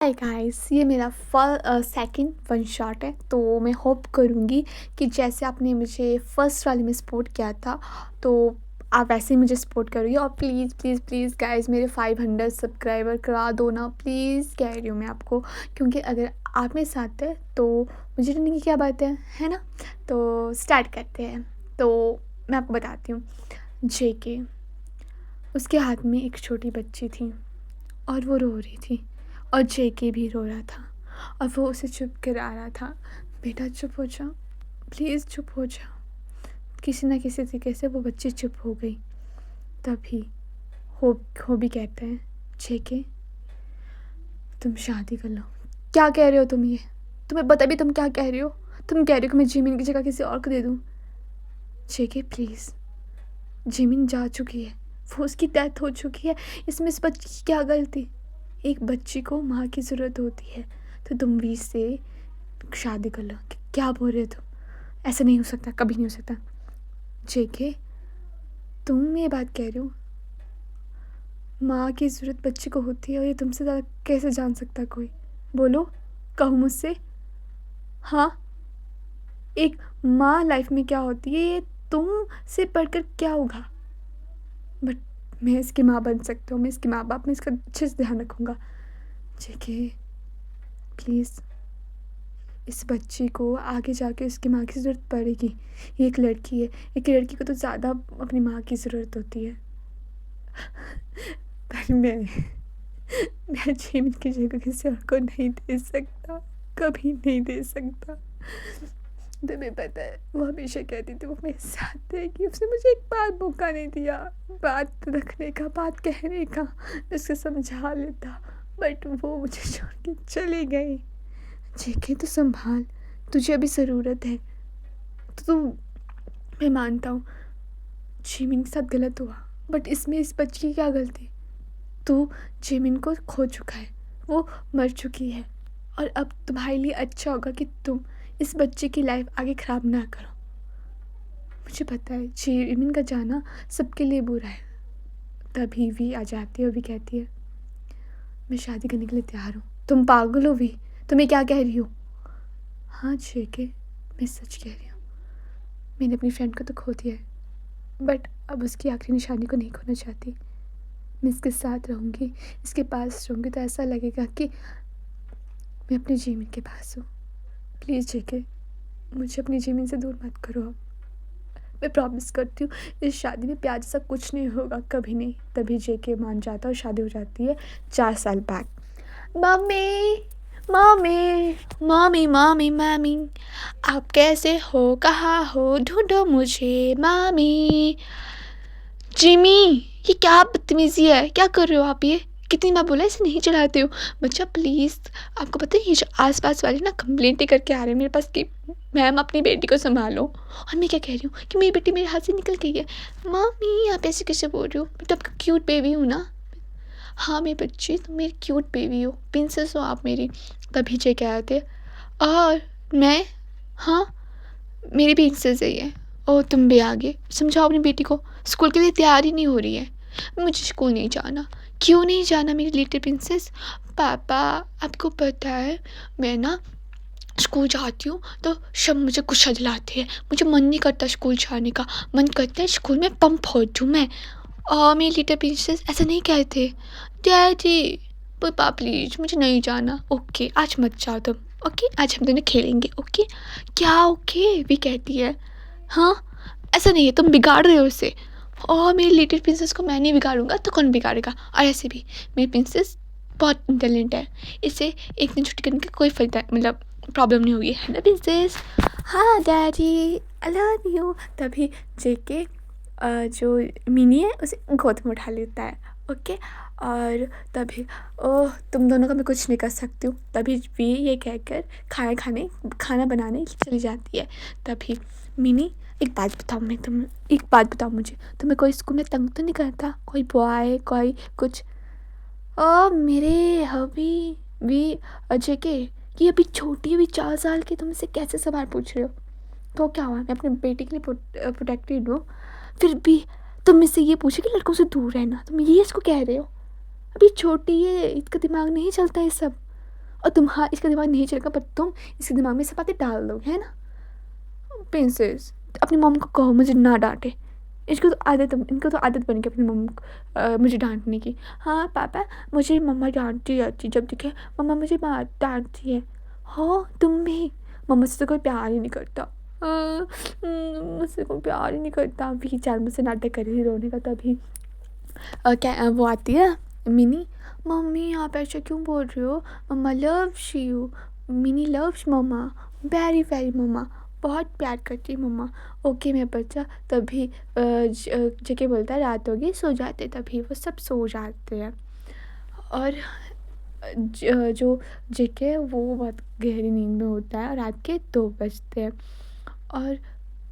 Hi guys, ये मेरा second one shot है। तो मैं होप करूँगी कि जैसे आपने मुझे फर्स्ट वाले में सपोर्ट किया था, तो आप वैसे ही मुझे सपोर्ट करोगे। और प्लीज़ प्लीज़ प्लीज़ गाइस, मेरे 500 सब्सक्राइबर करा दो ना प्लीज़, कह रही हूँ मैं आपको। क्योंकि अगर आप मेरे साथ है तो मुझे डरने की क्या बात है ना। तो स्टार्ट करते हैं। तो मैं आपको बताती हूँ। जेके, उसके हाथ में एक छोटी बच्ची थी और वो रो रही थी, और जेके भी रो रहा था और वो उसे चुप करा रहा था। बेटा चुप हो जाओ, प्लीज़ चुप हो जाओ। किसी ना किसी तरीके से वो बच्ची चुप हो गई। तभी हो भी कहता है, जेके तुम शादी कर लो। क्या कह रहे हो तुम? ये तुम्हें पता भी तुम क्या कह रहे हो? तुम कह रहे हो कि मैं जिमिन की जगह किसी और को दे दूँ? जेके प्लीज़, जिमिन जा चुकी है, वो उसकी डेथ हो चुकी है। इसमें इस बच्ची की क्या गलती? एक बच्ची को माँ की ज़रूरत होती है, तो तुम भी इससे शादी कर लो। क्या बोल रहे हो तुम? ऐसा नहीं हो सकता, कभी नहीं हो सकता। जेके, तुम ये बात कह रहे हो? माँ की ज़रूरत बच्चे को होती है, और ये तुमसे ज़्यादा कैसे जान सकता है कोई? बोलो, कहो मुझसे। हाँ, एक माँ लाइफ में क्या होती है ये तुमसे पढ़कर क्या होगा? बट मैं इसकी माँ बन सकती हूँ, मैं इसकी माँ बाप में इसका अच्छे से ध्यान रखूँगा। जेके प्लीज़, इस बच्ची को आगे जाके उसकी माँ की ज़रूरत पड़ेगी। ये एक लड़की है, एक लड़की को तो ज़्यादा अपनी माँ की ज़रूरत होती है। पर मैं जेमिन की जगह किसी और को नहीं दे सकता, कभी नहीं दे सकता। तुम्हें पता है, वो हमेशा कहती थी वो मेरे साथ रहेगी। उसने मुझे एक बार मौका नहीं दिया बात रखने का, बात कहने का। मैं उसको समझा लेता, बट वो मुझे छोड़ के चली गई। जेके तो संभाल, तुझे अभी ज़रूरत है। तो तू, मैं मानता हूँ जिमिन के साथ गलत हुआ, बट इसमें इस बच्ची की क्या गलती? तू जिमिन को खो चुका है, वो मर चुकी है, और अब तुम्हारे लिए अच्छा होगा कि तुम इस बच्चे की लाइफ आगे ख़राब ना करो। मुझे पता है जिमिन का जाना सबके लिए बुरा है। तभी भी आ जाती है और भी कहती है, मैं शादी करने के लिए तैयार हूँ। तुम पागल हो भी? तुम्हें क्या कह रही हो? हाँ जेके, मैं सच कह रही हूँ। मैंने अपनी फ्रेंड को तो खो दिया है, बट अब उसकी आखिरी निशानी को नहीं खोना चाहती। मैं इसके साथ रहूँगी, इसके पास रहूँगी, तो ऐसा लगेगा कि मैं अपनी जिमिन के पास हूँ। प्लीज़ जेके, मुझे अपनी जिमिन से दूर मत करो अब। मैं प्रॉमिस करती हूँ, इस शादी में प्यार जैसा कुछ नहीं होगा, कभी नहीं। तभी जेके मान जाता है और शादी हो जाती है 4 साल बाद। Mummy, mummy, mummy, mummy, mummy, आप कैसे हो? कहाँ हो? ढूंढो मुझे मम्मी। जिमी, ये क्या बदतमीजी है? क्या कर रहे हो आप ये? कितनी बार बोला इसे नहीं चढ़ाते हो? बच्चा प्लीज़, आपको पता है ये जो आसपास वाले ना कंप्लेंटें करके आ रहे हैं मेरे पास कि मैम अपनी बेटी को संभालो। और मैं क्या कह रही हूँ कि मेरी बेटी मेरे हाथ से निकल गई है। मम्मी, आप ऐसे कैसे बोल रही हो? मैं तो आपका क्यूट बेबी हूँ ना। हाँ मेरी बच्ची, तुम मेरी क्यूट बेबी हो, प्रिंसेस हो आप मेरी। तभी जे कह रहे थे, और मैं, हाँ मेरी भी इंसेस है ये। ओह तुम भी आगे समझाओ अपनी बेटी को, स्कूल के लिए तैयार ही नहीं हो रही है। मुझे स्कूल नहीं जाना। क्यों नहीं जाना मेरी लिटिल प्रिंसेस? पापा, आपको पता है मैं ना स्कूल जाती हूँ तो सब मुझे गुस्सा दिलाते हैं। मुझे मन नहीं करता स्कूल जाने का, मन करता है स्कूल में बम फोड़ दूँ मैं। और मेरी लिटिल प्रिंसेस ऐसा नहीं कहते। डैडी, पापा प्लीज़ मुझे नहीं जाना। ओके आज मत जाओ तुम, ओके आज हम दोनों खेलेंगे, ओके। क्या ओके भी कहती है? हाँ, ऐसा नहीं है, तुम बिगाड़ रहे हो उसे। और मेरी लिटिल प्रिंसेस को मैं नहीं बिगाड़ूंगा तो कौन बिगाड़ेगा? और ऐसे भी मेरी प्रिंसेस बहुत इंटेलिजेंट है, इसे एक दिन छुट्टी करने का कोई फायदा मतलब प्रॉब्लम नहीं होगी, है ना प्रिंसेस? हाँ डैडी, आई लव यू। तभी जेके जो मिनी है उसे गोद में उठा लेता है, ओके। और तभी, ओह तुम दोनों का मैं कुछ नहीं कर सकती हूँ। तभी भी ये कहकर खाना बनाने चली जाती है। तभी मिनी, एक बात बताओ, मैं तुम एक बात बताओ मुझे, तुम्हें कोई स्कूल में तंग तो नहीं करता? कोई बॉय, कोई कुछ? ओ मेरे हबी भी, अजय के, ये अभी छोटी है, अभी 4 साल की, तुम इसे कैसे सवाल पूछ रहे हो? तो क्या हुआ, मैं अपने बेटे के लिए प्रोटेक्टेड हूँ, फिर भी तुम इससे ये पूछे कि लड़कों से दूर रहना, तुम ये इसको कह रहे हो? अभी छोटी है, इसका दिमाग नहीं चलता ये सब। और तुम्हारा इसका दिमाग नहीं चलेगा, पर तुम इसके दिमाग में सब बातें डाल दो, है ना। प्रिंसेस, अपनी मम्मी को कहो मुझे ना डांटे। इनको तो आदत बन गई अपनी मम्मी को मुझे डांटने की। हाँ पापा, मुझे मम्मा डांटती रहती, जब दिखे मम्मा मुझे डांटती है। हो तुम भी, मम्मा से तो कोई प्यार ही नहीं करता। मुझसे कोई प्यार ही नहीं करता। भी चार मुझसे नाटक कर रही रोने का, तभी क्या वो आती है मिनी। मम्मी आप ऐसे क्यों बोल रहे हो, mamma loves you, Mini loves mamma very very mamma, बहुत प्यार करती है मम्मा। ओके मेरा बच्चा। तभी जेके बोलता है रात होगी सो जाते, तभी वो सब सो जाते हैं। और जो जेके है वो बहुत गहरी नींद में होता है और रात के 2 बजते हैं। और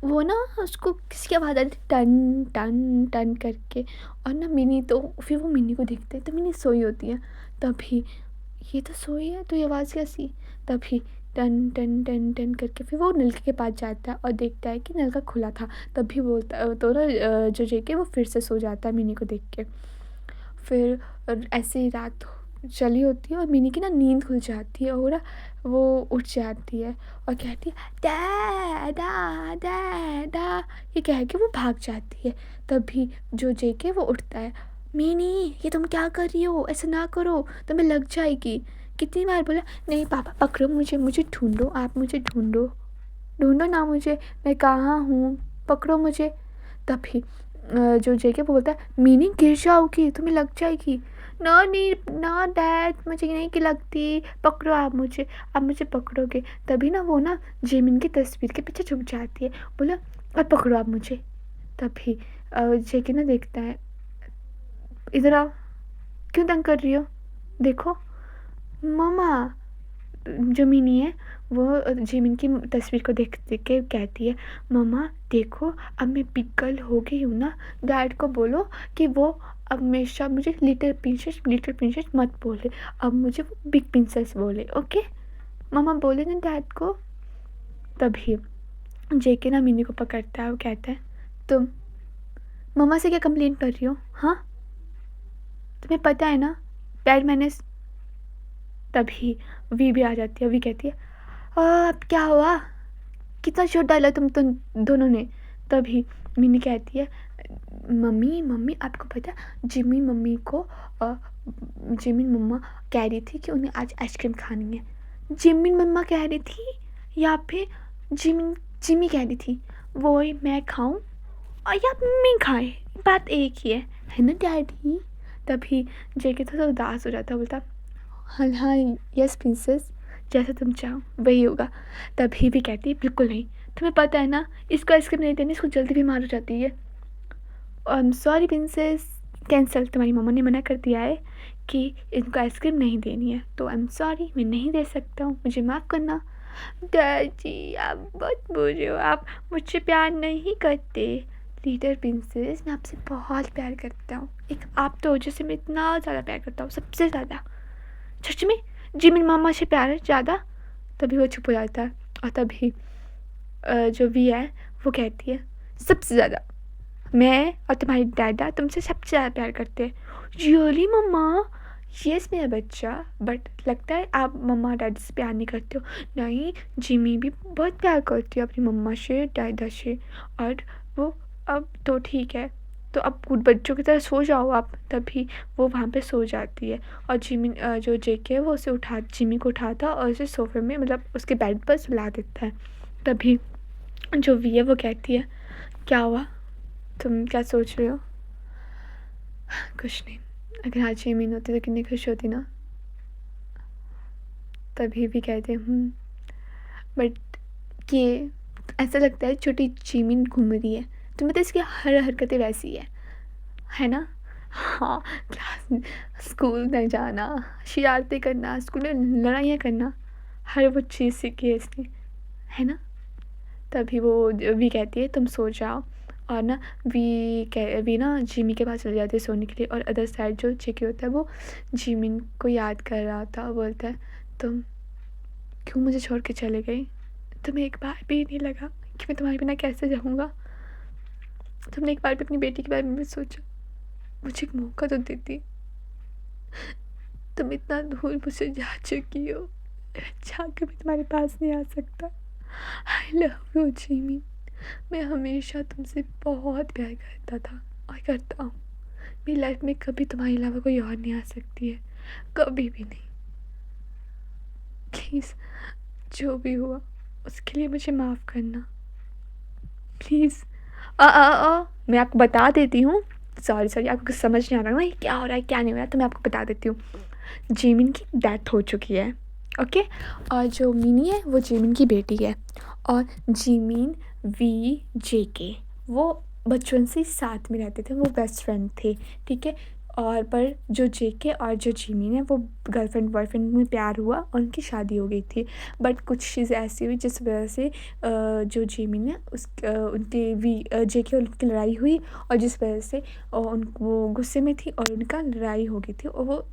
वो ना उसको किसी की आवाज़ आ रही थी टन टन टन करके, और ना मिनी तो फिर वो मिनी को देखते हैं तो मिनी सोई होती है। तभी ये तो सोई है तो ये आवाज़ कैसी। तभी टन टन टन टन करके फिर वो नलके के पास जाता है और देखता है कि नलका खुला था। तभी बोलता तो ना जो जेके वो फिर से सो जाता है मिनी को देख के। फिर ऐसे ही रात चली होती है और मिनी की ना नींद खुल जाती है और वो उठ जाती है और कहती है डैडा डैडा, ये कह के वो भाग जाती है। तभी जो जेके वो उठता है। मिनी ये तुम क्या कर रही हो, ऐसा ना करो तुम्हें लग जाएगी। कितनी बार बोला, नहीं पापा पकड़ो मुझे, मुझे ढूंढो, आप मुझे ढूंढो, ढूंढो ना मुझे, मैं कहाँ हूँ, पकड़ो मुझे। तभी जो जेके वो बोलता है मीनी गिर जाओगी, तुम्हें लग जाएगी। ना नहीं ना डैड, मुझे नहीं कि लगती, पकड़ो आप मुझे पकड़ोगे। तभी ना वो ना जेमिन की तस्वीर के पीछे छुप जाती है। बोला अब पकड़ो आप मुझे। तभी जेके ना देखता है, इधर आओ, क्यों तंग कर रही हो, देखो मामा। जो मिनी है वो जिमिन की तस्वीर को देख देख के कहती है मम्मा देखो अब मैं बिग गर्ल हो गई हूँ ना, डैड को बोलो कि वो अब हमेशा मुझे लिटिल प्रिंसेस मत बोले, अब मुझे वो बिग प्रिंसेस बोले, ओके मम्मा बोले ना डैड को। तभी जेके ना मिनी को पकड़ता है, वो कहता है तुम मम्मा से क्या कंप्लेंट कर रही हो, हाँ तुम्हें पता है ना डैड मैंने। तभी वी भी आ जाती है, वी कहती है अब क्या हुआ, कितना शोर डाला तुम दोनों ने। तभी मिनी कहती है मम्मी मम्मी आपको पता जिमी मम्मी को जिमी मम्मा कह रही थी कि उन्हें आज आइसक्रीम खानी है। जिमी मम्मा कह रही थी या फिर जिमी जिमी कह रही थी, वो ही मैं खाऊं और या मम्मी खाए, बात एक ही है ना डैडी। तभी जेके थोड़ा उदास हो जाता, बोलता हाँ हाँ यस प्रिंसेस, जैसा तुम चाहो वही होगा। तभी भी कहती है बिल्कुल नहीं, तुम्हें पता है ना इसको आइसक्रीम नहीं देनी, इसको जल्दी बीमार हो जाती है। I am sorry princess, cancel, तुम्हारी मम्मा ने मना कर दिया है कि इनको आइसक्रीम नहीं देनी है, तो आई एम सॉरी मैं नहीं दे सकता हूँ, मुझे माफ़ करना। डैडी आप बहुत बोल रहे हो, आप मुझसे प्यार नहीं करते। लीडर प्रिंसेस मैं आपसे बहुत प्यार करता हूँ, एक आप तो जैसे मैं इतना ज़्यादा प्यार करता हूँ, सबसे ज़्यादा, सच में जिमिन मामा से प्यार है ज़्यादा। तभी वो चुप हो जाता है और तभी जो भी है वो कहती है सबसे ज़्यादा मैं और तुम्हारी डैडा तुमसे सबसे ज़्यादा प्यार करते हैं। रियली मम्मा, यस मेरा बच्चा, बट लगता है आप मम्मा डैडी से प्यार नहीं करते हो। नहीं जिमी भी बहुत प्यार करती है अपनी मम्मा से डैडा से, और वो अब तो ठीक है, तो अब गुड बच्चों की तरह सो जाओ आप। तभी वो वहाँ पे सो जाती है और जिमी जो जेके है वो उसे जिमी को उठाता और उसे सोफे में मतलब उसके बेड पर सुला देता है। तभी जो वी है वो कहती है क्या हुआ, तुम क्या सोच रहे हो। कुछ नहीं, अगर आज जिमिन होती तो कितनी खुश होती ना। तभी भी कहते बट ये ऐसा लगता है छोटी जिमिन घूम रही है, तुम्हें तो इसकी हर हरकतें वैसी है ना। हाँ क्लास स्कूल में जाना, शरारतें करना, स्कूल में लड़ाइयाँ करना, हर वो चीज़ सीखी है इसने, है ना। तभी वो वी कहती है तुम सो जाओ, और ना वी ना जिमी के पास चले जाती है सोने के लिए, और अदर साइड जो जेके होता है वो जिमिन को याद कर रहा था, बोलता है तुम क्यों मुझे छोड़ के चले गई, तुम्हें एक बार भी नहीं लगा कि मैं तुम्हारे बिना कैसे जाऊँगा, तुमने एक बार भी अपनी बेटी के बारे में भी सोचा, मुझे एक मौका तो देती, तुम इतना दूर मुझसे जा चुकी हो, अच्छा कि मैं तुम्हारे पास नहीं आ सकता। I love you Jimmy. मैं हमेशा तुमसे बहुत प्यार करता था और करता हूँ। मेरी लाइफ में कभी तुम्हारे अलावा कोई और नहीं आ सकती है, कभी भी नहीं। प्लीज़, जो भी हुआ उसके लिए मुझे माफ़ करना, प्लीज़। मैं आपको बता देती हूँ। सॉरी सॉरी, आपको कुछ समझ नहीं आ रहा ना, ये क्या हो रहा है क्या नहीं हो रहा है, तो मैं आपको बता देती हूँ। जिमिन की डेथ हो चुकी है, ओके। और जो मिनी है वो जिमिन की बेटी है। और जिमिन, वी, जेके वो बचपन से ही साथ में रहते थे, वो बेस्ट फ्रेंड थे, ठीक है। और पर जो जेके और जो जिमिन है वो गर्लफ्रेंड बॉयफ्रेंड में प्यार हुआ और उनकी शादी हो गई थी। बट कुछ चीज़ ऐसी हुई जिस वजह से जो जिमिन है उनके जेके और उनकी लड़ाई हुई, और जिस वजह से वो गुस्से में थी और उनका लड़ाई हो गई थी और वो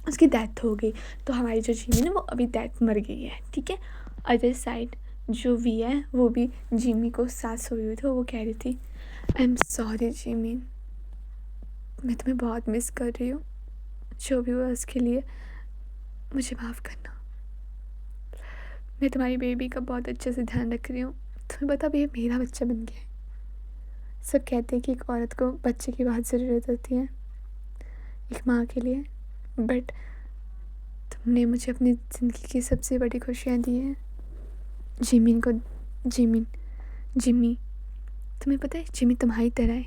उसकी डेथ हो गई। तो हमारी जो जिमी है वो अभी डेथ मर गई है, ठीक है। अदर साइड जो वी है वो भी जिमी को साथ सोई हुई थी, वो कह रही थी आई एम सॉरी जिमी, मैं तुम्हें बहुत मिस कर रही हूँ, जो भी हुआ उसके लिए मुझे माफ़ करना। मैं तुम्हारी बेबी का बहुत अच्छे से ध्यान रख रही हूँ। तुम्हें पता भी, ये मेरा बच्चा बन गया है। सब कहते हैं कि एक औरत को बच्चे की बहुत ज़रूरत होती है एक माँ के लिए, बट तुमने मुझे अपनी ज़िंदगी की सबसे बड़ी खुशियाँ दी हैं। जिमिन को जिमिन जिमी, तुम्हें पता है जिमी तुम्हारी तरह है,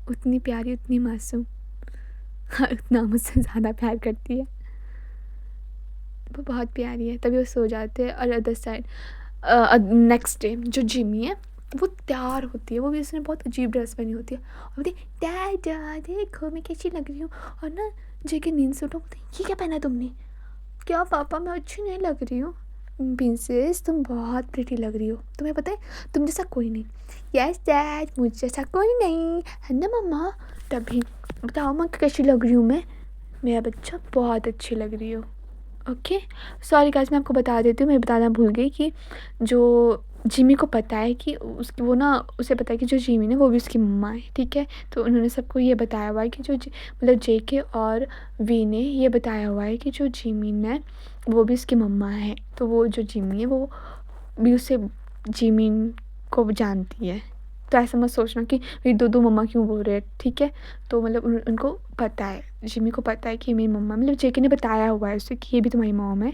उतनी प्यारी, उतनी मासूम, और उतना मुझसे ज़्यादा प्यार करती है। वो बहुत प्यारी है, तभी वो सो जाते हैं। और अदर साइड नेक्स्ट डे जो जिमी है वो तैयार होती है, वो भी उसने बहुत अजीब ड्रेस पहनी होती है, और बोलती डैडा देखो मैं कैसी लग रही हूँ। और ना जेके नींद से उठो, बोलती ये क्या पहना तुमने? क्या पापा मैं अच्छी नहीं लग रही हूँ? प्रिंसेस तुम बहुत प्रिटी लग रही हो, तुम्हें पता है तुम जैसा कोई नहीं। यस डैड, मुझ जैसा कोई नहीं है ना मम्मा। तभी बताओ मैं कैसी लग रही हूँ? मैं, मेरा बच्चा बहुत अच्छी लग रही हो, ओके। सॉरी गाइस, मैं आपको बता देती हूँ, मैं बताना भूल गई कि जो जिमी को पता है कि उसकी वो ना उसे पता है कि जो जिमी है वो भी उसकी मम्मा है, ठीक है। तो उन्होंने सबको ये बताया हुआ है कि जो मतलब जेके और वी ने ये बताया हुआ है कि जो जिमिन है वो भी उसकी मम्मा है। तो वो जो जिमी है वो भी उसे जिमिन को जानती है। तो ऐसा मत सोचना कि ये दो दो मम्मा क्यों बोल रहे हैं, ठीक है। तो मतलब उनको पता है, जिमी को पता है कि मेरी मम्मा, मतलब जेके ने बताया हुआ है उसे कि ये भी तुम्हारी मॉम है,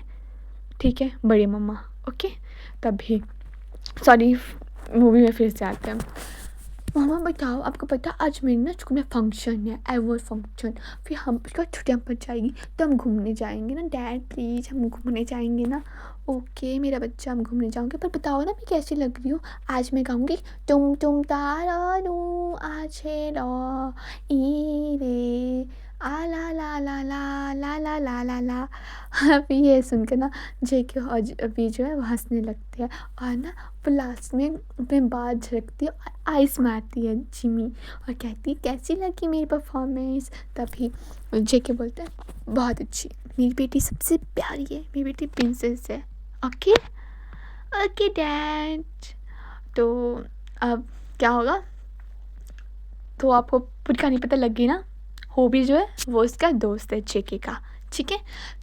ठीक है, बड़ी मम्मा, ओके। तभी सॉरी, मूवी में फिर से आते हैं। मामा बताओ, आपको पता आज मेरे ना स्कूल में फंक्शन है, एनुअल फंक्शन, फिर हम उसका छुट्टियाँ पड़ जाएगी तो हम घूमने जाएंगे ना डैड, प्लीज़ हम घूमने जाएंगे ना। ओके मेरा बच्चा, हम घूमने जाऊँगे, पर बताओ ना मैं कैसी लग रही हूँ। आज मैं गाऊँगी तुम तारा रू आज रो ई रे आ ला ला ला ला ला ला ला ला ला। अभी ये सुनकर ना जेके और अभी जो है वो हंसने लगते हैं, और ना वो लास्ट में अपने बाल झड़कती है और आइस मारती है जिमी, और कहती है कैसी लगी मेरी परफॉर्मेंस। तभी जेके बोलता है बहुत अच्छी, मेरी बेटी सबसे प्यारी है, मेरी बेटी प्रिंसेस है, ओके ओके डैड। तो अब क्या होगा तो आपको पूरी कहानी पता लग गई ना। होबी जो है वो उसका दोस्त है जेके का, ठीक है।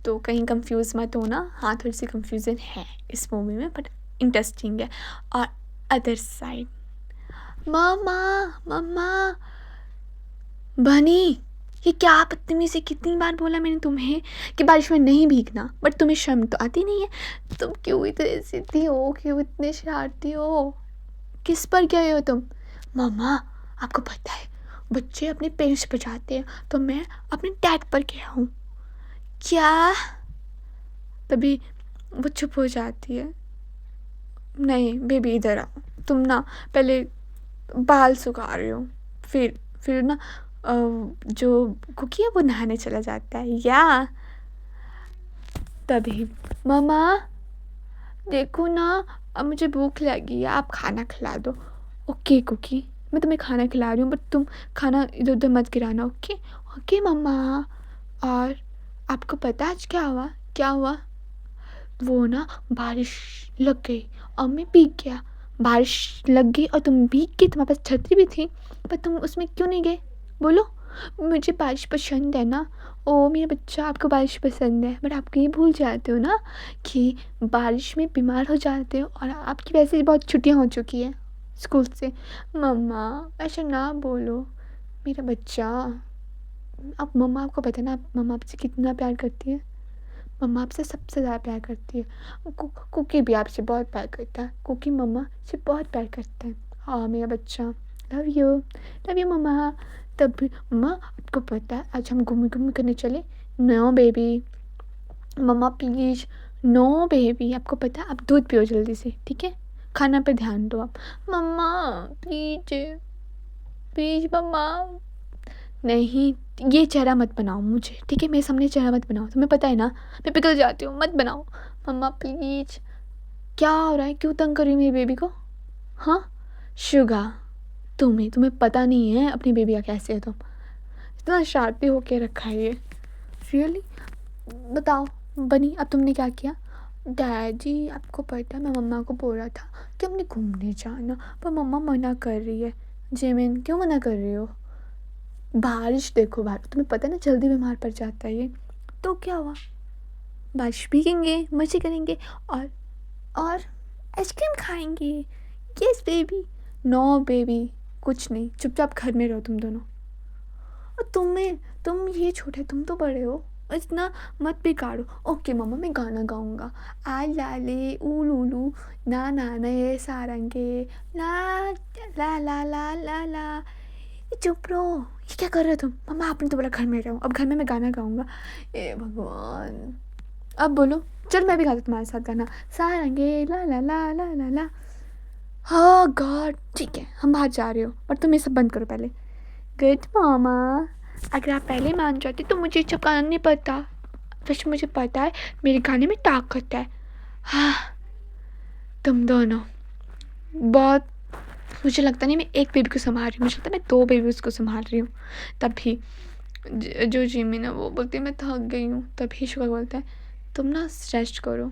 तो कहीं कंफ्यूज मत होना, हाँ थोड़ी सी कंफ्यूजन है इस मूवी में, बट इंटरेस्टिंग है। और अदर साइड मम्मा मम्मा बनी, ये क्या बदतमीज़ी, कितनी बार बोला मैंने तुम्हें कि बारिश में नहीं भीगना, बट तुम्हें शर्म तो आती नहीं है। तुम क्यों इतने सीधी हो, क्यों इतने शरारती हो, किस पर गए हो तुम? मम्मा आपको पता है बच्चे अपने पेरेंट्स पर जाते हैं, तो मैं अपने डैड पर गया हूँ। क्या? तभी वो चुप हो जाती है। नहीं बेबी इधर आओ, तुम ना पहले बाल सुखा रहे हो, फिर ना जो कुकी है वो नहाने चला जाता है, या तभी मम्मा देखो ना अब मुझे भूख लगी है, आप खाना खिला दो। ओके कुकी, मैं तुम्हें खाना खिला रही हूँ, बट तुम खाना इधर उधर मत गिराना, ओके ओके मम्मा। और आपको पता आज क्या हुआ? क्या हुआ? वो ना बारिश लग गई और मैं भीग गया। बारिश लग गई और तुम भीग गई, तुम्हारे पास छतरी भी थी, पर तुम उसमें क्यों नहीं गए? बोलो। मुझे बारिश पसंद है ना। ओ मेरा बच्चा, आपको बारिश पसंद है, बट आप ये भूल जाते हो ना कि बारिश में बीमार हो जाते हो, और आपकी वैसे ही बहुत छुट्टियाँ हो चुकी है स्कूल से। मम्मा ऐसा ना बोलो मेरा बच्चा। अब मम्मा, आपको पता है ना मम्मा आपसे कितना प्यार करती है। मम्मा आपसे सबसे ज़्यादा प्यार करती है। कुकी भी आपसे बहुत प्यार करता है। कुकी मम्मा से बहुत प्यार करता है। हाँ मेरा बच्चा, लव यू मम्मा। तब भी मम्मा, आपको पता है आज हम घूमी घूमी करने चले। No baby, mamma please, no baby. आपको पता है आप दूध पियो जल्दी से, ठीक है, खाना पे ध्यान दो आप। मम्मा प्लीज प्लीज मम्मा। नहीं, ये चेहरा मत बनाओ मुझे, ठीक है, मेरे सामने चेहरा मत बनाओ, तुम्हें पता है ना मैं पिघल जाती हूँ, मत बनाओ। मम्मा प्लीज। क्या हो रहा है, क्यों तंग कर रही हो मेरी बेबी को? हाँ शुगा, तुम्हें पता नहीं है अपनी बेबी का कैसे है तुम। इतना शरारती होके रखा है ये। रियली? बताओ बनी, अब तुमने क्या किया? डैडी आपको पता है मैं मम्मा को बोल रहा था कि हमने घूमने जाना, पर मम्मा मना कर रही है। जेमिन क्यों मना कर रही हो? बारिश देखो, बारिश तुम्हें पता है ना जल्दी बीमार पड़ जाता है ये। तो क्या हुआ, बारिश भीगेंगे, मजे करेंगे, और आइसक्रीम खाएंगे। Yes baby. नो बेबी, कुछ नहीं, चुपचाप घर में रहो तुम दोनों। और तुम ये छोटे, तुम तो बड़े हो, इतना मत बिगाड़ो। ओके मम्मा मैं गाना गाऊंगा। आ लाले ऊ लूलू, ना ना ना ये सारंगे, ला ला ला ला ला ला। ये चुप रहो, ये क्या कर रहे हो तुम? मम्मा आपने तो बोला घर में रहो, अब घर में मैं गाना गाऊंगा। ए भगवान, अब बोलो। चल मैं भी गाती तुम्हारे साथ गाना, सारंगे ला ला ला ला ला ला। हाँ गॉड, ठीक है हम बाहर जा रहे हो, और तुम ये सब बंद करो पहले। गुड मामा, अगर आप पहले मान जाती तो मुझे सब गाना नहीं पता। वैसे मुझे पता है मेरे गाने में ताकत है। हाँ तुम दोनों बहुत, मुझे लगता नहीं मैं एक बेबी को संभाल रही हूँ, मुझे लगता है मैं दो बेबीज़ को संभाल रही हूँ। तभी जो जिमिन है वो बोलती है मैं थक गई हूँ, तभी शुगर बोलता है तुम ना रेस्ट करो,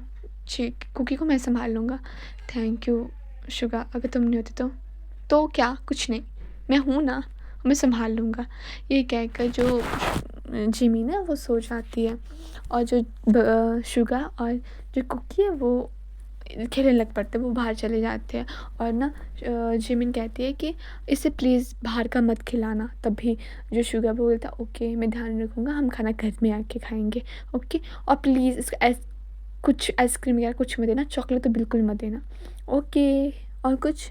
ठीक, कुकी को मैं संभाल लूँगा। थैंक यू शुगर, अगर तुम नहीं होती तो क्या, कुछ नहीं, मैं हूँ ना, मैं संभाल लूँगा। ये कहकर जो जिमिन है वो सो जाती है, और जो शुगर और जो कुकी है वो खेलने लग पड़ते हैं, वो बाहर चले जाते हैं। और ना जिमिन कहती है कि इसे प्लीज़ बाहर का मत खिलाना। तभी जो शुगर बोलता है ओके मैं ध्यान रखूँगा, हम खाना घर में आके खाएंगे, ओके, और प्लीज़ इसका कुछ आइसक्रीम वगैरह कुछ मत देना, चॉकलेट तो बिल्कुल मत देना, ओके, और कुछ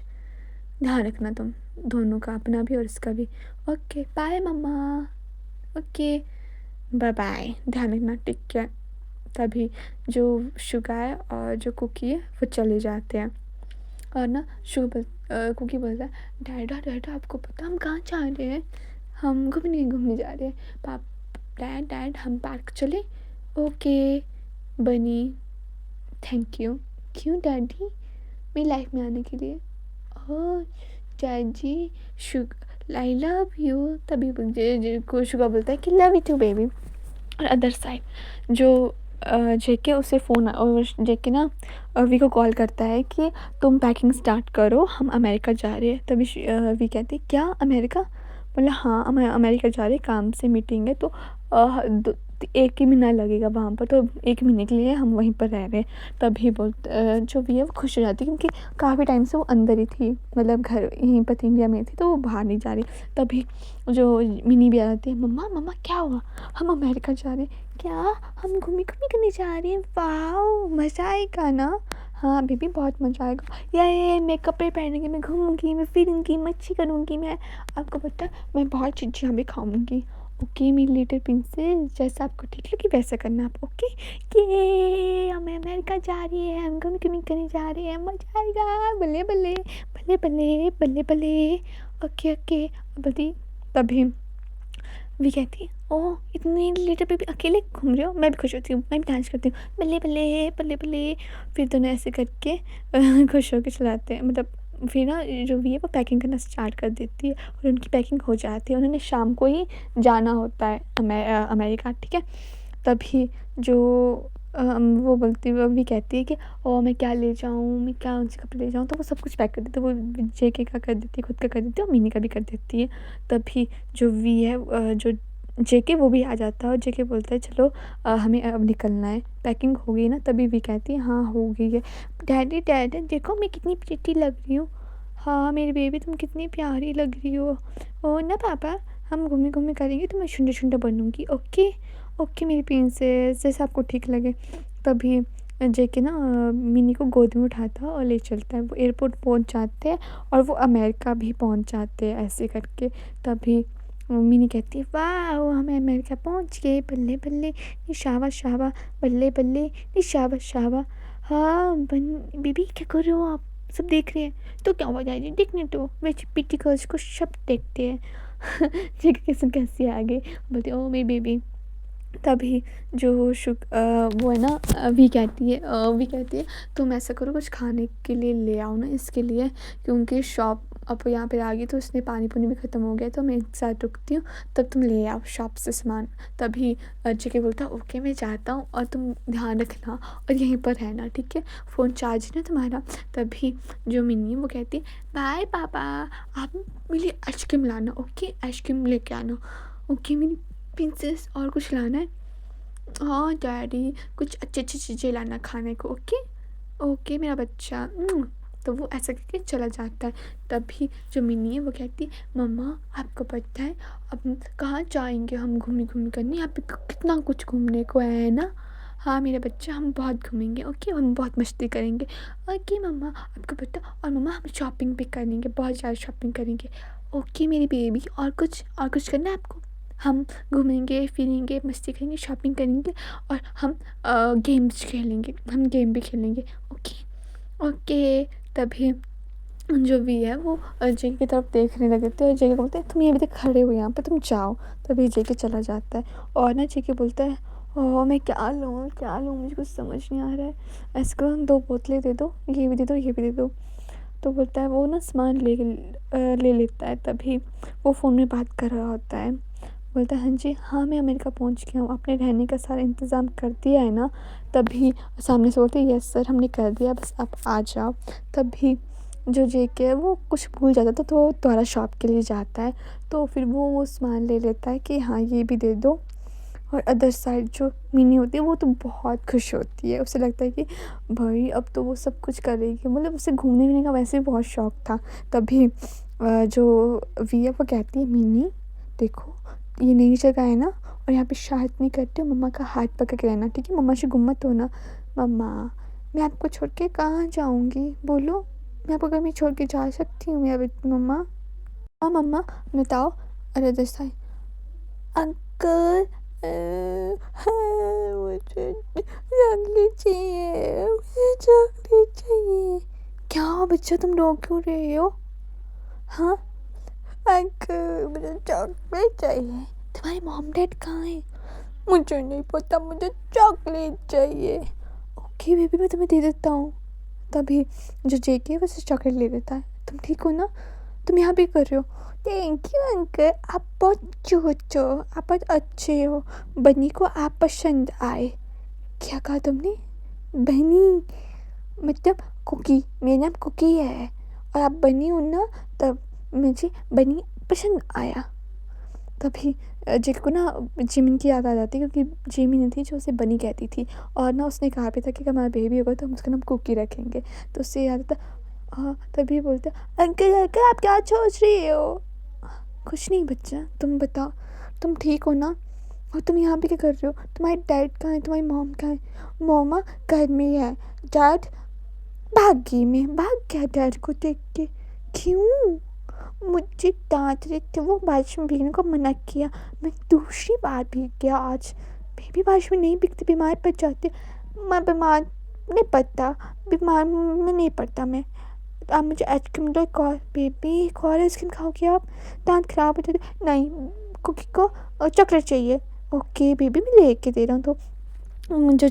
ध्यान रखना तुम दोनों का, अपना भी और इसका भी। ओके बाय मम्मा। ओके बाय बाय, ध्यान रखना, टेक केयर। तभी जो शुगर और जो कुकी है वो चले जाते हैं, और ना कुकी बोलता है डैडा आपको पता हम कहाँ जा रहे हैं? हम घूमने जा रहे हैं। डैड हम पार्क चले? ओके बनी, थैंक यू। क्यों डैडी? मेरी लाइफ में आने के लिए। ओह डैडी, आई लव यू। तभी शुगर बोलता है कि लव यू टू बेबी। और अदर साइड जो जेके उसे फ़ोन, और जेके ना वी को कॉल करता है कि तुम पैकिंग स्टार्ट करो, हम अमेरिका जा रहे हैं। तभी वी कहती है क्या अमेरिका? बोला हाँ हम अमेरिका जा रहे हैं, काम से मीटिंग है, तो 1 ही महीना लगेगा वहाँ पर, तो 1 महीने के लिए हम वहीं पर रह रहे हैं। तभी जो वी है वो खुश हो जाती है, क्योंकि काफ़ी टाइम से वो अंदर ही थी, मतलब घर यहीं पर इंडिया में थी, तो वो बाहर नहीं जा रही। तभी जो मिनी भी आ जाती है, मम्मा क्या हुआ? हम अमेरिका जा रहे हैं। क्या? हम घूमी करने जा रहे हैं? वाह मज़ा आएगा ना? हाँ बेबी बहुत मज़ा आएगा। ये मैं कपड़े पहनेंगे, मैं घूमूंगी, मैं फिरूंगी, मच्छी करूंगी, मैं आपको पता है मैं बहुत चीज़ें भी खाऊंगी। ओके मेरी लिटिल प्रिंसेस, जैसा आपको ठीक लगे वैसा करना आप, ओके। ये हमें अमेरिका जा रही है, हम घूमी करने जा रहे हैं, मज़ा आएगा, बल्ले बल्ले बल्ले बल्ले बल्ले बल्ले। ओके बल्दी। तभी भी कहती है ओह इतनी लिटिल बेबी अकेले घूम रहे हो? मैं भी खुश होती हूँ, मैं भी डांस करती हूँ, बल्ले बल्ले बल्ले बल्ले। फिर दोनों ऐसे करके खुश होकर चलाते हैं, मतलब फिर ना जो भी है वो पैकिंग करना स्टार्ट कर देती है, और उनकी पैकिंग हो जाती है। उन्होंने शाम को ही जाना होता है अमेरिका, ठीक है। तभी जो वो बोलती है, अभी कहती है कि ओ मैं क्या ले जाऊँ, मैं क्या उनसे कपड़े ले जाऊँ, तो वो सब कुछ पैक कर देती है। वो जेके का कर देती है, खुद का कर देती है और मिनी का भी कर देती है। तभी जो वी है जो जेके वो भी आ जाता है और जेके बोलता है चलो हमें अब निकलना है, पैकिंग हो गई ना। तभी वी कहती है हाँ हो गई है। डैडी डैडी देखो मैं कितनी प्रिटी लग रही हूँ। हाँ मेरी बेबी तुम कितनी प्यारी लग रही हो। ओ ना पापा हम घूमे घूमे करेंगे तो मैं शुंडे शुंडे बनूंगी। ओके ओके मेरी प्रिंसेस, जैसे आपको ठीक लगे। तभी जेके ना मिनी को गोद में उठाता है और ले चलता है। वो एयरपोर्ट पहुंच जाते हैं और वो अमेरिका भी पहुंच जाते हैं ऐसे करके। तभी मिनी कहती है वाह हम अमेरिका पहुंच गए, बल्ले बल्ले नी शाबा शाबा, बल्ले बल्ले नी शाबा शाबा। हाँ बन बेबी क्या कर रहे हो आप, सब देख रहे हैं तो क्या हुआ जाएगी, देखने तो वैसे पीटी गर्ल्स को सब देखते हैं। जेके कैसे कैसे आ गए, बोलते ओ मेरी बेबी। तभी जो वो है ना वी कहती है तुम ऐसा करो कुछ खाने के लिए ले आओ ना इसके लिए, क्योंकि शॉप अब यहाँ पे आ गई तो उसने पानी पुनी भी ख़त्म हो गया, तो मैं एक साथ रुकती हूँ, तब तुम ले आओ शॉप से सामान। तभी जेके बोलता ओके मैं जाता हूँ और तुम ध्यान रखना और यहीं पर रहना ठीक है, फ़ोन चार्ज है ना तुम्हारा। तभी जो मिनी है वो कहती है बाय पापा, आप मेरे लिए आइसक्रीम लाना, ओके आइसक्रीम लेके आना, ओके मेरी प्रिंसेस। और कुछ लाना है, हाँ डैडी कुछ अच्छी अच्छी चीज़ें लाना खाने को, ओके ओके मेरा बच्चा। तो वो ऐसा करके चला जाता है। तभी जो मिनी है वो कहती है मम्मा आपको पता है अब कहाँ जाएंगे हम घूमने घूमने करने, यहाँ पे कितना कुछ घूमने को है ना। हाँ मेरा बच्चा हम बहुत घूमेंगे, ओके हम बहुत मस्ती करेंगे, ओके मम्मा आपको पता, और मम्मा हम शॉपिंग भी करेंगे, बहुत ज़्यादा शॉपिंग करेंगे, ओके मेरी बेबी। और कुछ करना है आपको, हम घूमेंगे फिरेंगे मस्ती करेंगे शॉपिंग करेंगे और हम गेम्स खेलेंगे, हम गेम भी खेलेंगे, ओके ओके। तभी जो भी है वो जेके की तरफ देखने लगे थे और जेके बोलते हैं तुम ये भी तक खड़े हो यहाँ पे, तुम जाओ। तभी जेके चला जाता है और ना जेके बोलता है ओह मैं क्या लूँ मुझे कुछ समझ नहीं आ रहा है, ऐसे करो 2 बोतलें दे दो, ये भी दे दो ये भी दे दो। तो बोलता है वो ना सामान ले लेता है। तभी वो फ़ोन में बात कर रहा होता है, बोलता है हाँ जी हाँ मैं अमेरिका पहुंच गया हूँ, आपने रहने का सारा इंतज़ाम कर दिया है ना। तभी सामने से बोलते हैं यस सर हमने कर दिया, बस आप आ जाओ। तभी जो जेके है वो कुछ भूल जाता था तो वो दोबारा शॉप के लिए जाता है, तो फिर वो सामान ले लेता है कि हाँ ये भी दे दो। और अदर साइड जो मिनी होती है वो तो बहुत खुश होती है, उसे लगता है कि भाई अब तो वो सब कुछ करेगी, मतलब उसे घूमने फिरने का वैसे भी बहुत शौक था। तभी जो वी है वो कहती है मिनी देखो ये नई जगह है ना और यहाँ पे शायद नहीं करते हो, मम्मा का हाथ पकड़ के रहना ठीक है, मम्मा से गुम मत होना। मम्मा मैं आपको छोड़ के कहाँ जाऊँगी बोलो, मैं आपको घर में छोड़ के जा सकती हूँ मेरा मम्मा। हाँ मम्मा बताओ। अरे दस्ता अंकल हाँ, मुझे चॉकलेट चाहिए, मुझे चॉकलेट चाहिए। क्या हो बच्चा तुम रो क्यों रहे हो, हाँ अंकल मुझे चॉकलेट चाहिए। तुम्हारे मॉम डैड कहाँ हैं, मुझे नहीं पता, मुझे चॉकलेट चाहिए। ओके बेबी मैं तुम्हें दे देता हूँ। तभी जो जेके है वैसे चॉकलेट ले लेता है। तुम ठीक हो ना, तुम यहाँ भी कर रहे हो, थैंक यू अंकल आप बहुत क्यूट हो, आप बहुत अच्छे हो, बनी को आप पसंद आए। क्या कहा तुमने, बनी मतलब कुकी, मेरा नाम कुकी है और आप बनी हो ना, तब मुझे बनी पसंद आया। तभी जेके को ना जिमिन की याद आ जाती है, क्योंकि जिमिन थी जो उसे बनी कहती थी और ना उसने कहा भी था कि हमारा बेबी होगा तो हम उसका नाम कुकी रखेंगे, तो उससे याद आता। हाँ तभी बोलते अंकल अंकल आप क्या सोच रही हो, कुछ नहीं बच्चा तुम बताओ तुम ठीक हो ना, और तुम यहाँ पे क्या कर रहे हो, तुम्हारे डैड कहाँ है, तुम्हारी मॉम कहाँ है। मॉमा घर में है, डैड भाग गया डैड को देख के। क्यों, मुझे डांट रहे थे वो, बारिश में भीगने को मना किया, मैं दूसरी बार भीग गया आज। बेबी बारिश में नहीं भीगते, बीमार पड़ जाते। मैं बीमार नहीं पड़ता, बीमार में नहीं पड़ता मैं। आप मुझे आइसक्रीम दो एक और, बेबी एक और आइसक्रीम खाओगे आप, दांत खराब हो जाते। नहीं कुकी को चॉकलेट चाहिए, ओके बेबी मैं लेके दे रहा हूँ। तो जो